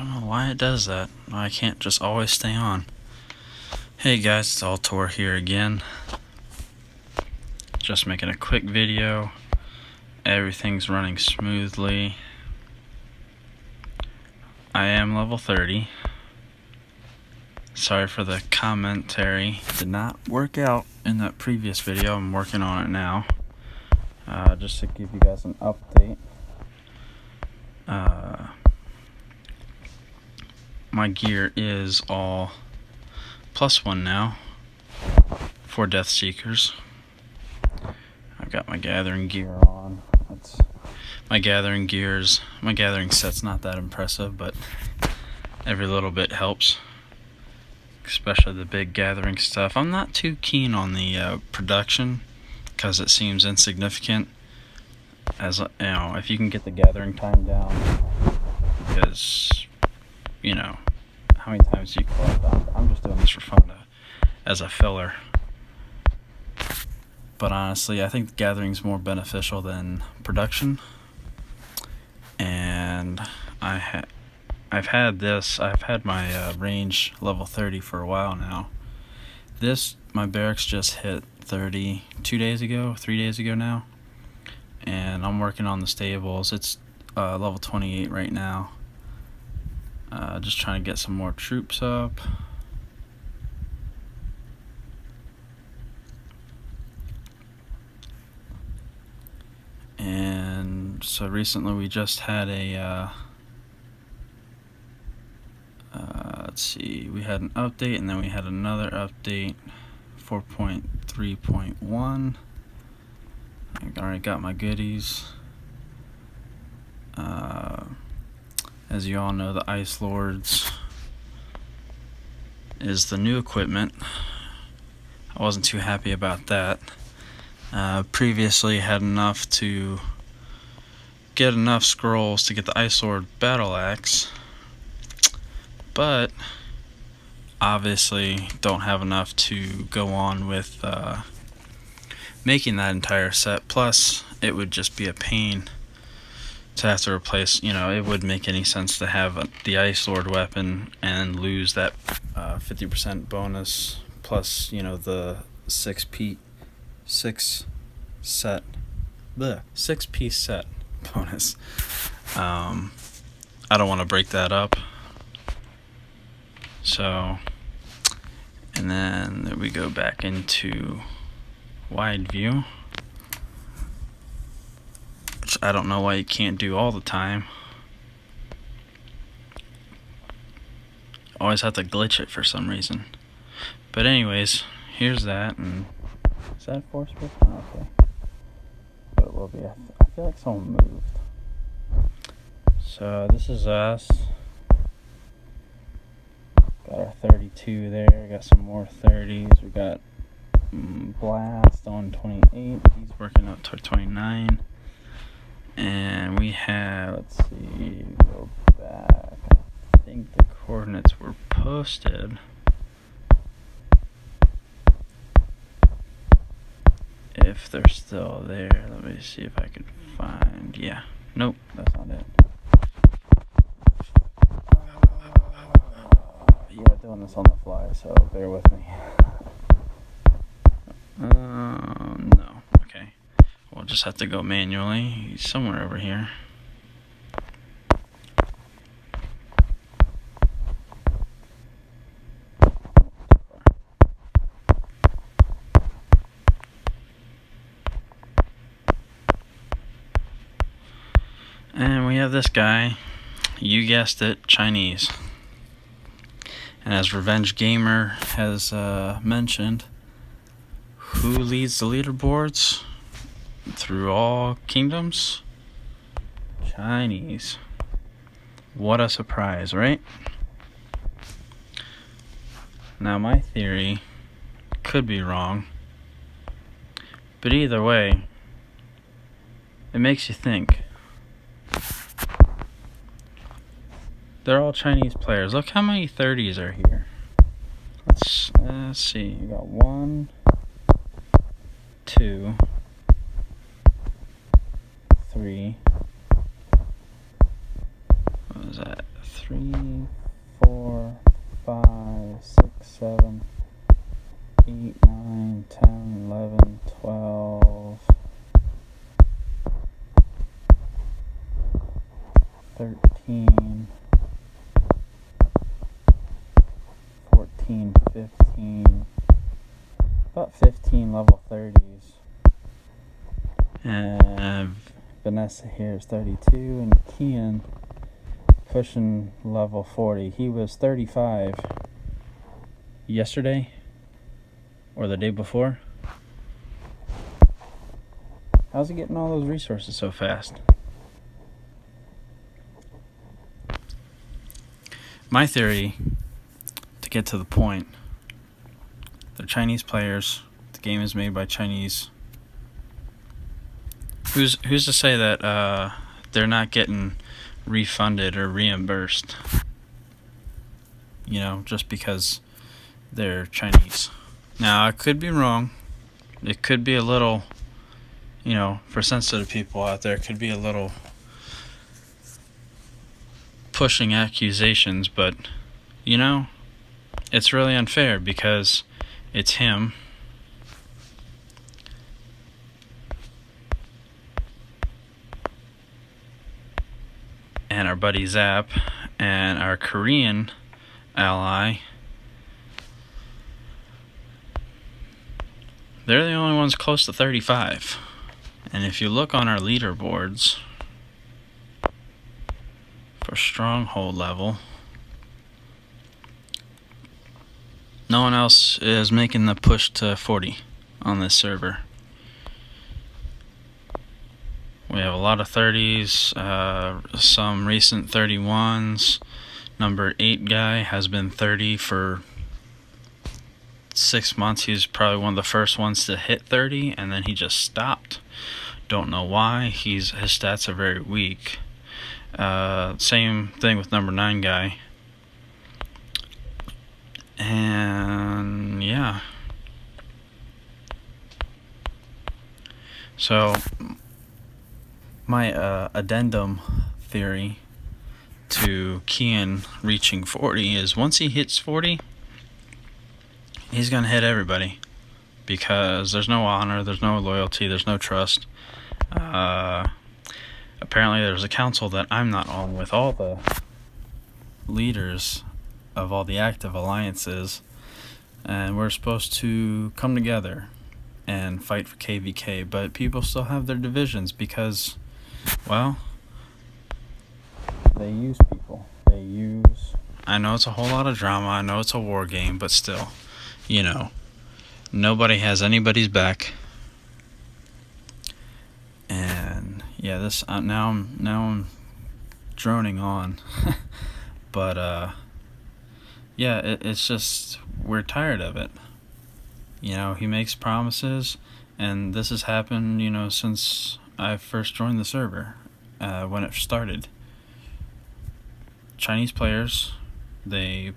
don't know why it does that. I can't just always stay on. Hey guys, it's Altor here again. Just making a quick video. Everything's running smoothly. I am level 30. Sorry for the commentary. Did not work out in that previous video. I'm working on it now. Just to give you guys an update. My gear is all +1 now for Death Seekers. I've got my gathering gear on. My gathering set's not that impressive, but every little bit helps, especially the big gathering stuff. I'm not too keen on the production because it seems insignificant. As you know, if you can get the gathering time down, because you know how many times do you collect? I'm just doing this for fun, as a filler. But honestly, I think gathering's more beneficial than production. And I've had my range level 30 for a while now. My barracks just hit 30 3 days ago now. And I'm working on the stables. It's level 28 right now. Just trying to get some more troops up. And so recently we just had a let's see, we had an update and then we had another update, 4.3.1. I already got my goodies. As you all know, the Ice Lords is the new equipment. I wasn't too happy about that. Previously had enough to get enough scrolls to get the Ice Lord battle axe, but obviously don't have enough to go on with making that entire set. Plus it would just be a pain to have to replace, it wouldn't make any sense to have the Ice Lord weapon and lose that 50% bonus plus the 6-piece set bonus. I don't want to break that up. So, and then we go back into wide view, which I don't know why you can't do all the time. Always have to glitch it for some reason. But anyways, here's that. And is that force push? Oh, okay. But it will be. I feel like someone moved. So this is us. Got our 32 there. Got some more 30s. We got Blast on 28. He's working up to 29. And we have, let's see, go back. I think the coordinates were posted. If they're still there, let me see if I can find. Yeah, nope, that's not it. Yeah, doing this on the fly, so bear with me. No, okay. We'll just have to go manually. He's somewhere over here. And we have this guy, you guessed it, Chinese. And as Revenge Gamer has mentioned, who leads the leaderboards through all kingdoms? Chinese. What a surprise, right? Now my theory could be wrong, but either way, it makes you think. They're all Chinese players. Look how many 30s are here. Let's see. You got 1, 2, 3. What was that? 3, 13, 14, 15, about 15 level 30s. And Vanessa here is 32, and Kian pushing level 40. He was 35 yesterday or the day before. How's he getting all those resources so fast? My theory, to get to the point, they're Chinese players. The game is made by Chinese. Who's to say that they're not getting refunded or reimbursed? You know, just because they're Chinese. Now, I could be wrong. It could be a little, you know, for sensitive people out there, it could be a little pushing accusations, but, you know, it's really unfair because it's him. And our buddy Zap and our Korean ally. They're the only ones close to 35. And if you look on our leaderboards for stronghold level, no one else is making the push to 40 on this server. We have a lot of 30s, some recent 31s. Number 8 guy has been 30 for 6 months. He was probably one of the first ones to hit 30, and then he just stopped. Don't know why. His stats are very weak. Same thing with number 9 guy. And yeah. So my addendum theory to Kian reaching 40 is once he hits 40, he's going to hit everybody because there's no honor, there's no loyalty, there's no trust. Apparently there's a council that I'm not on with all the leaders of all the active alliances, and we're supposed to come together and fight for KVK, but people still have their divisions because, well, they use people. I know it's a whole lot of drama, I know it's a war game, but still, you know, nobody has anybody's back. And yeah, this now I'm droning on. But yeah, it's just we're tired of it. You know, he makes promises, and this has happened, you know, since I first joined the server, when it started. Chinese players, they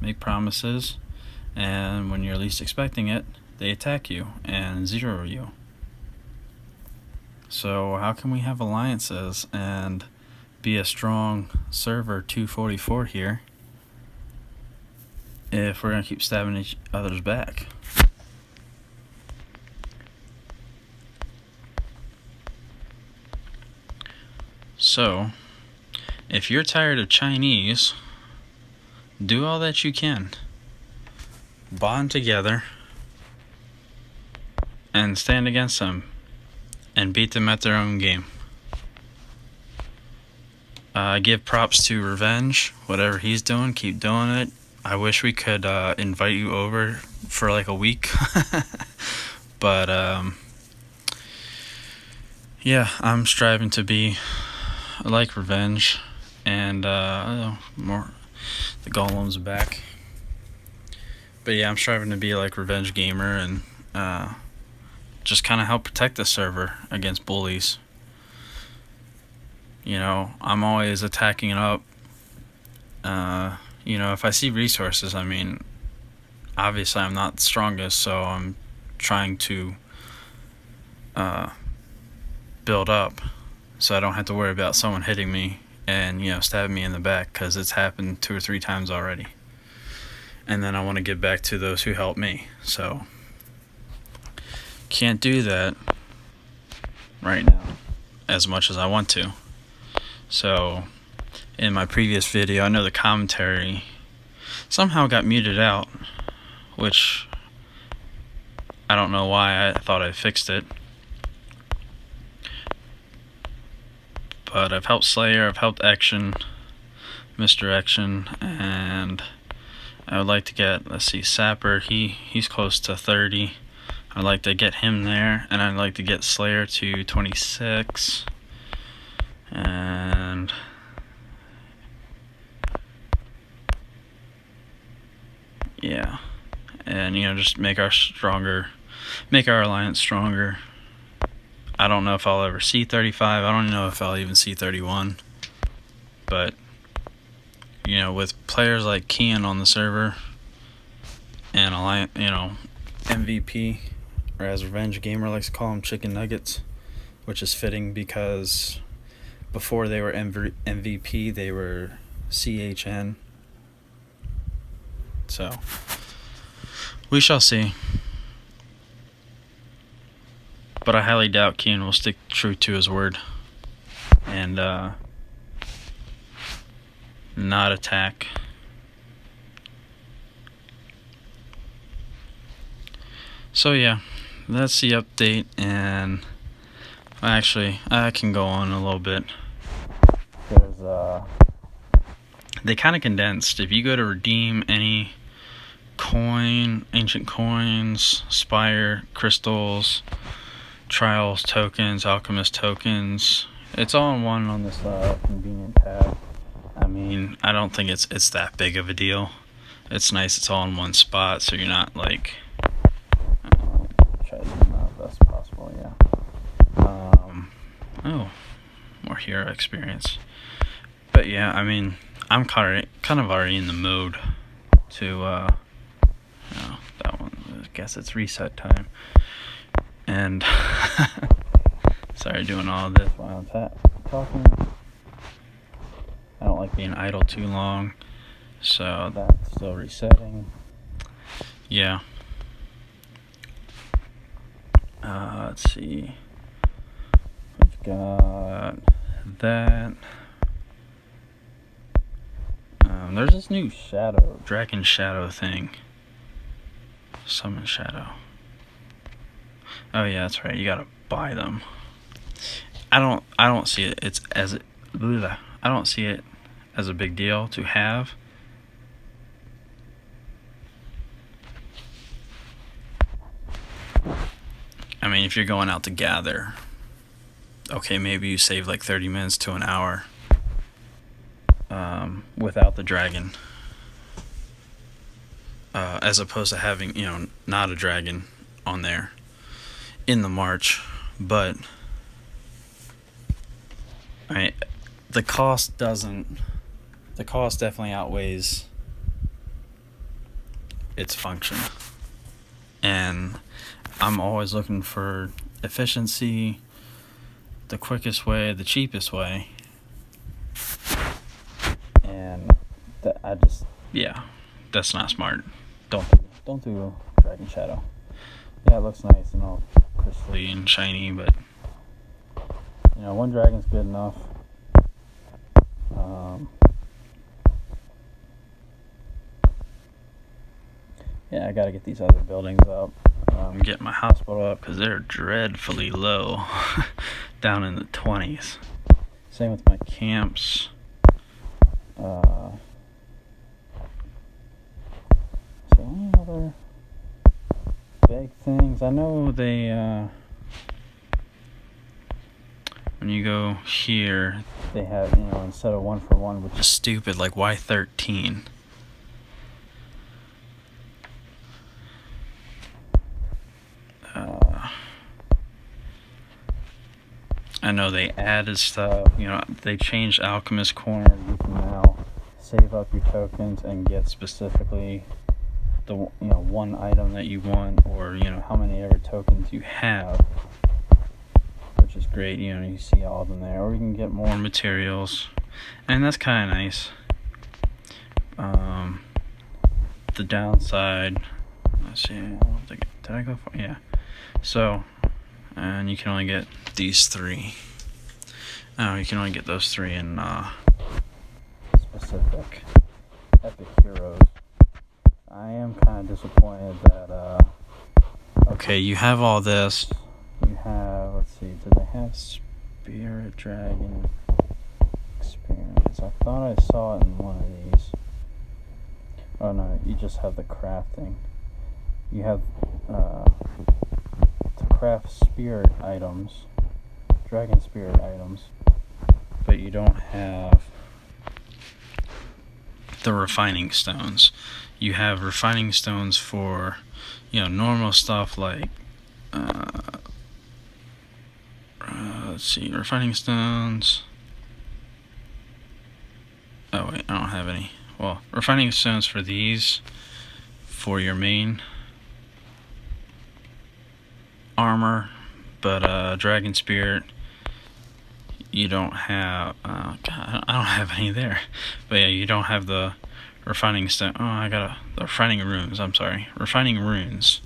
make promises, and when you're least expecting it, they attack you and zero you. So how can we have alliances and be a strong server 244 here if we're going to keep stabbing each other's back? So, if you're tired of Chinese, do all that you can. Bond together and stand against them and beat them at their own game. Give props to Revenge. Whatever he's doing, keep doing it. I wish we could invite you over for like a week. But yeah, I'm striving to be like Revenge, and more the golem's back. But yeah, I'm striving to be like Revenge Gamer and just kind of help protect the server against bullies. You know, I'm always attacking it up. You know, if I see resources, I mean, obviously I'm not the strongest, so I'm trying to build up so I don't have to worry about someone hitting me and, you know, stabbing me in the back, because it's happened 2 or 3 times already. And then I want to give back to those who helped me. So can't do that right now as much as I want to. So in my previous video, I know the commentary somehow got muted out, which I don't know why. I thought I fixed it. But I've helped Slayer, I've helped Ection, Mr. Ection, and I would like to get, let's see, Sapper, he's close to 30. I'd like to get him there, and I'd like to get Slayer to 26. And yeah, and just make our alliance stronger. I don't know if I'll ever see 35. I don't know if I'll even see 31. But with players like Kian on the server and MVP, or as Revenge Gamer likes to call them, Chicken Nuggets, which is fitting because before they were MVP, they were CHN. So we shall see. But I highly doubt Kian will stick true to his word and not attack. So yeah, that's the update, and actually I can go on a little bit because they kind of condensed. If you go to redeem any coin, ancient coins, spire, crystals, trials tokens, alchemist tokens, it's all in one on this convenient tab. I mean, I don't think it's that big of a deal. It's nice it's all in one spot, so you're not like try to zoom out if that's possible. Yeah. Oh, more hero experience. But yeah, I mean, I'm kind of already in the mode to that one, I guess it's reset time. And sorry, doing all of this while I'm talking. I don't like being idle too long, so that's still resetting. Yeah. Let's see. We've got that. There's this new dragon shadow thing. Summon shadow. Oh yeah, that's right. You gotta buy them. I don't see it. I don't see it as a big deal to have. I mean, if you're going out to gather, okay, maybe you save like 30 minutes to an hour without the dragon, as opposed to having not a dragon on there in the March. But the cost definitely outweighs its function, and I'm always looking for efficiency, the quickest way, the cheapest way, and that's not smart. Don't do Dragon Shadow. Yeah, it looks nice and all crystally and shiny, but one dragon's good enough. Yeah, I gotta get these other buildings up. Get my hospital up because they're dreadfully low, down in the 20s. Same with my camps. So any other big things? I know they when you go here, they have instead of 1-for-1, which is stupid. Like, why 13? I know they added stuff. They changed Alchemist Corner. You can now save up your tokens and get specifically the one item that you want, or how many ever tokens you have, which is great. You see all of them there, or you can get more materials, and that's kind of nice. The downside, let's see, I don't think, did I go for, yeah, so, and you can only get these 3. Oh, you can only get those 3 in specific epic heroes. I am kind of disappointed that, okay, you have all this. You have, let's see, do they have Spirit Dragon experience? I thought I saw it in one of these. Oh no, you just have the crafting. You have to craft spirit items, dragon spirit items, but you don't have the refining stones. You have refining stones for, normal stuff like, let's see, refining stones. Oh wait, I don't have any. Well, refining stones for these, for your main armor, but dragon spirit, you don't have. God, I don't have any there. But yeah, you don't have the refining stone. Oh, I got the refining runes. I'm sorry, refining runes.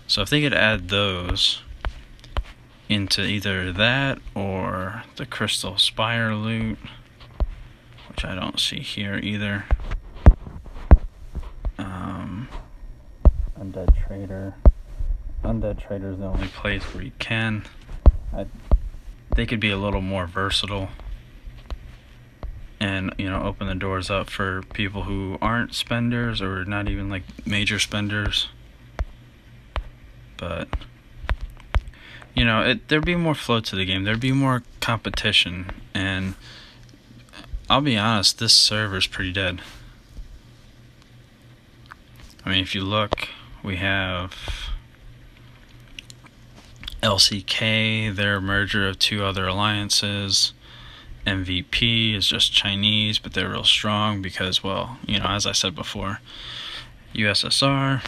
So if they could add those into either that or the crystal spire loot, which I don't see here either. Undead Trader is the only place where you can. They could be a little more versatile and, open the doors up for people who aren't spenders or not even like major spenders. But, there'd be more flow to the game. There'd be more competition. And I'll be honest, this server's pretty dead. I mean, if you look, we have LCK, they're a merger of 2 other alliances. MVP is just Chinese, but they're real strong because, well, as I said before, USSR,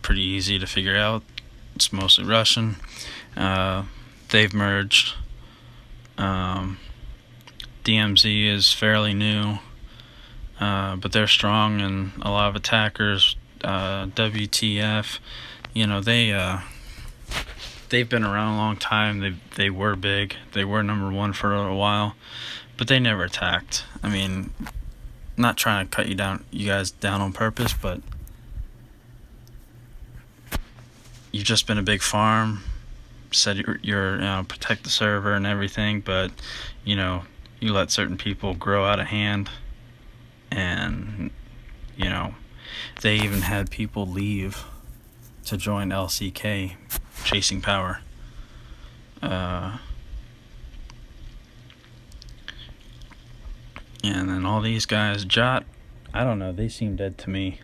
pretty easy to figure out. It's mostly Russian. They've merged. DMZ is fairly new, but they're strong and a lot of attackers. WTF, they've been around a long time. They were big. They were number 1 for a while, but they never attacked. I mean, not trying to cut you guys down on purpose, but you've just been a big farm. Said you're protect the server and everything, but you let certain people grow out of hand, and they even had people leave to join LCK, chasing power. And then all these guys, Jot, I don't know, they seem dead to me.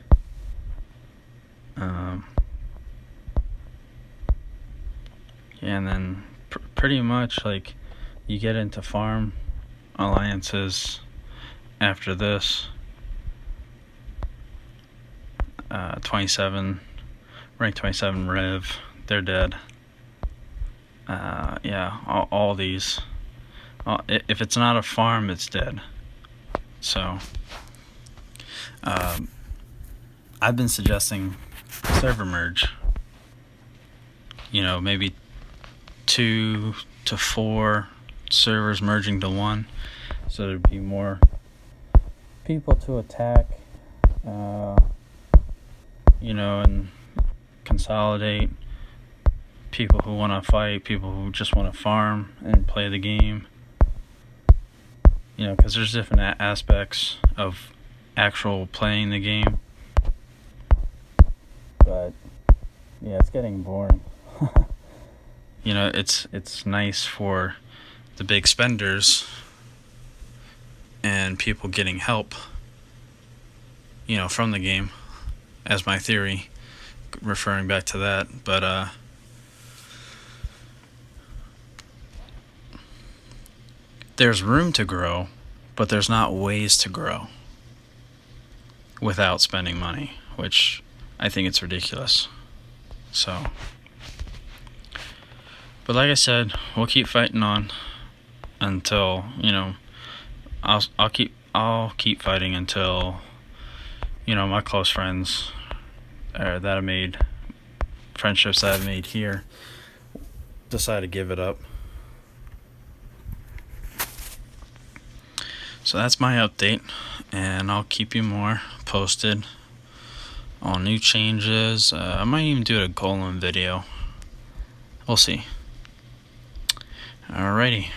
And then pretty much like you get into farm alliances after this. 27, rank 27 Rev, they're dead. Yeah, all these. If it's not a farm, it's dead. So, I've been suggesting server merge. Maybe 2 to 4 servers merging to 1, so there'd be more people to attack, and consolidate. People who want to fight, people who just want to farm and play the game. Because there's different aspects of actual playing the game. But yeah, it's getting boring. It's nice for the big spenders and people getting help, from the game, as my theory, referring back to that. But there's room to grow, but there's not ways to grow without spending money, which I think it's ridiculous. So, but like I said, we'll keep fighting on until, I'll keep fighting until, my close friends that I made, friendships that I've made here, decide to give it up. So that's my update, and I'll keep you more posted on new changes. I might even do a golem video. We'll see. Alrighty.